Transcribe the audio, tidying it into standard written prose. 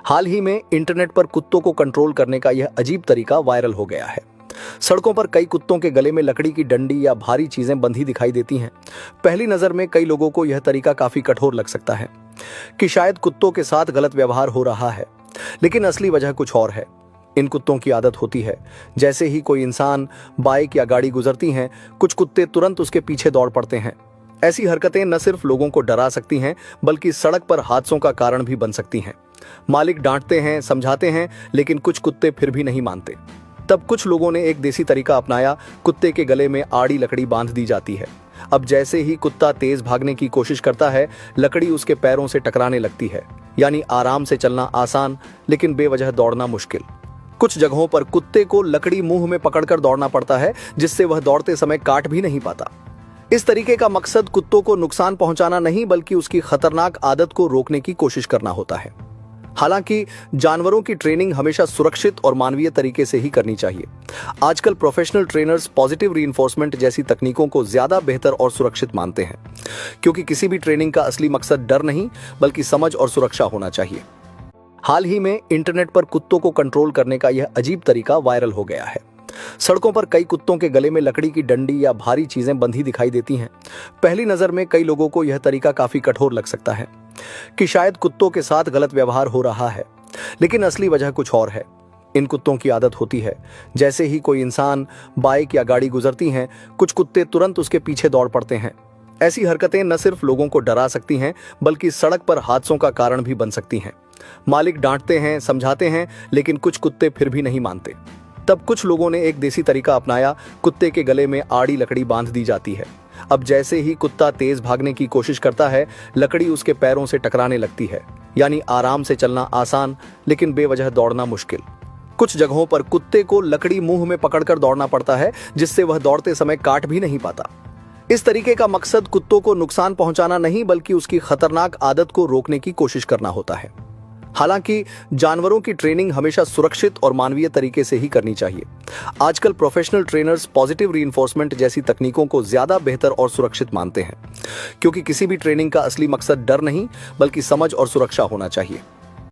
हाल ही में इंटरनेट पर कुत्तों को कंट्रोल करने का यह अजीब तरीका वायरल हो गया है। सड़कों पर कई कुत्तों के गले में लकड़ी की डंडी या भारी चीजें बंधी दिखाई देती हैं। पहली नजर में कई लोगों को यह तरीका काफी कठोर लग सकता है कि शायद कुत्तों के साथ गलत व्यवहार हो रहा है, लेकिन असली वजह कुछ और है। इन कुत्तों की आदत होती है, जैसे ही कोई इंसान, बाइक या गाड़ी गुजरती हैं, कुछ कुत्ते तुरंत उसके पीछे दौड़ पड़ते हैं। ऐसी हरकतें न सिर्फ लोगों को डरा सकती हैं, बल्कि सड़क पर हादसों का कारण भी बन सकती हैं। मालिक डांटते हैं, समझाते हैं, लेकिन कुछ कुत्ते फिर भी नहीं मानते। तब कुछ लोगों ने एक देसी तरीका अपनाया। कुत्ते के गले में आड़ी लकड़ी बांध दी जाती है। अब जैसे ही कुत्ता तेज भागने की कोशिश करता है, लकड़ी उसके पैरों से टकराने लगती है। यानी आराम से चलना आसान, लेकिन बेवजह दौड़ना मुश्किल। कुछ जगहों पर कुत्ते को लकड़ी मुंह में पकड़कर दौड़ना पड़ता है, जिससे वह दौड़ते समय काट भी नहीं पाता। इस तरीके का मकसद कुत्तों को नुकसान पहुंचाना नहीं, बल्कि उसकी खतरनाक आदत को रोकने की कोशिश करना होता है। हालांकि जानवरों की ट्रेनिंग हमेशा सुरक्षित और मानवीय तरीके से ही करनी चाहिए। आजकल प्रोफेशनल ट्रेनर्स पॉजिटिव रीइंफोर्समेंट जैसी तकनीकों को ज्यादा बेहतर और सुरक्षित मानते हैं, क्योंकि किसी भी ट्रेनिंग का असली मकसद डर नहीं, बल्कि समझ और सुरक्षा होना चाहिए। हाल ही में इंटरनेट पर कुत्तों को कंट्रोल करने का यह अजीब तरीका वायरल हो गया है। सड़कों पर कई कुत्तों के गले में लकड़ी की डंडी या भारी चीजें बंधी दिखाई देती हैं। पहली नजर में कई लोगों को यह तरीका काफी कठोर लग सकता है कि शायद कुत्तों के साथ गलत व्यवहार हो रहा है, लेकिन असली वजह कुछ और है। इन कुत्तों की आदत होती है, जैसे ही कोई इंसान, बाइक या गाड़ी गुजरती हैं, कुछ कुत्ते तुरंत उसके पीछे दौड़ पड़ते हैं। ऐसी हरकतें न सिर्फ लोगों को डरा सकती हैं, बल्कि सड़क पर हादसों का कारण भी बन सकती हैं। मालिक डांटते हैं, समझाते हैं, लेकिन कुछ कुत्ते फिर भी नहीं मानते। तब कुछ लोगों ने एक देसी तरीका अपनाया। कुत्ते के गले में आड़ी लकड़ी बांध दी जाती है। अब जैसे ही कुत्ता तेज भागने की कोशिश करता है, लकड़ी उसके पैरों से टकराने लगती है। यानी आराम से चलना आसान, लेकिन बेवजह दौड़ना मुश्किल। कुछ जगहों पर कुत्ते को लकड़ी मुंह में पकड़कर दौड़ना पड़ता है, जिससे वह दौड़ते समय काट भी नहीं पाता। इस तरीके का मकसद कुत्तों को नुकसान पहुंचाना नहीं, बल्कि उसकी खतरनाक आदत को रोकने की कोशिश करना होता है। हालांकि जानवरों की ट्रेनिंग हमेशा सुरक्षित और मानवीय तरीके से ही करनी चाहिए। आजकल प्रोफेशनल ट्रेनर्स पॉजिटिव रीइंफोर्समेंट जैसी तकनीकों को ज्यादा बेहतर और सुरक्षित मानते हैं, क्योंकि किसी भी ट्रेनिंग का असली मकसद डर नहीं, बल्कि समझ और सुरक्षा होना चाहिए।